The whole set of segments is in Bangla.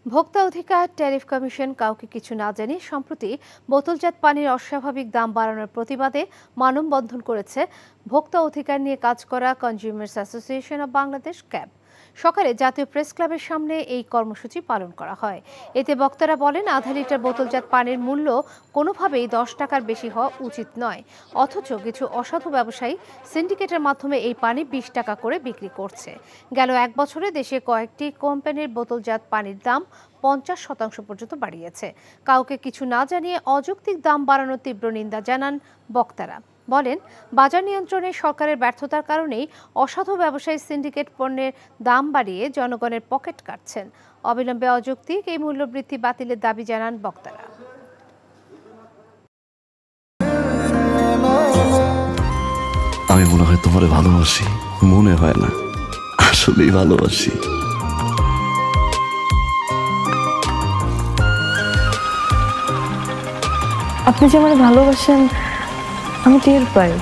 ভোক্তা অধিকার ট্যারিফ কমিশন কাউকে কিছু না জানিয়ে সম্প্রতি বোতলজাত পানির অস্বাভাবিক দাম বাড়ানোর প্রতিবাদে মানববন্ধন করেছে ভোক্তা অধিকার নিয়ে কাজ করা consumers association of Bangladesh cab. সকালে জাতীয় প্রেস ক্লাবের সামনে এই কর্মসূচি পালন করা হয়। এতে বক্তারা বলেন, আধা লিটার বোতলজাত পানির মূল্য কোনোভাবেই 10 টাকার বেশি হওয়া উচিত নয়, অথচ কিছু অসাধু ব্যবসায়ী সিন্ডিকেটের মাধ্যমে এই পানি 20 টাকা করে বিক্রি করছে। গেল এক বছরে দেশে কয়েকটি কোম্পানির বোতলজাত পানির দাম 50% পর্যন্ত বাড়িয়েছে। কাউকে কিছু না জানিয়ে অযৌক্তিক দাম বাড়ানোর তীব্র নিন্দা জানান বক্তারা। বলেন, বাজার নিয়ন্ত্রণে সরকারের ব্যর্থতার কারণেই অসাধু ব্যবসায়ী সিন্ডিকেট পণ্যের দাম বাড়িয়ে জনগণের পকেট কাটছেন। অবিলম্বে অযৌক্তিক এই মূল্যবৃদ্ধি বাতিলের দাবি জানান বক্তারা। আমি মনে হয় তোমারে ভালোবাসি, মনে হয় না, আসলেই ভালোবাসি। আপনি যে আমাকে ভালোবাসেন আমি টের পাই।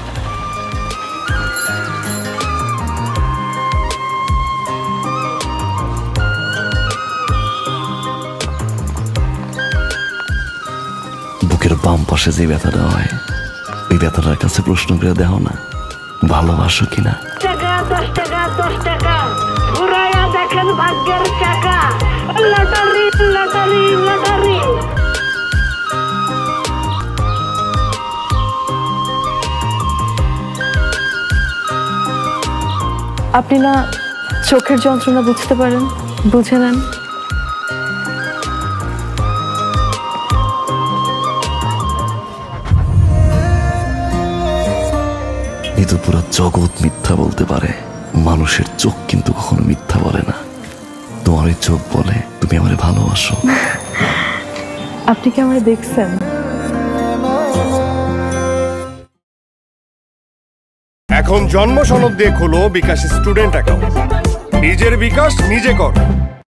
বুকের বাম পাশে যে ব্যথাটা হয়, ওই ব্যথাটার কাছে প্রশ্ন করে দেখো না, ভালোবাসো কিনা। 10 টাকা 10 টাকা ঘুরাইয়া দেখেন ভাগ্যের চাকা। Lottery lottery lottery. আপনি না চোখের যন্ত্রণা বুঝতে পারেন, বুঝে নেন। কিন্তু পুরো জগৎ মিথ্যা বলতে পারে, মানুষের চোখ কিন্তু কখনো মিথ্যা বলে না। তোমার ওই চোখ বলে তুমি আমারে ভালোবাসো। আপনি কি আমারে দেখছেন? এখন জন্ম সনদ দিয়ে খোলো বিকাশ স্টুডেন্ট অ্যাকাউন্ট। নিজের বিকাশ নিজে কর।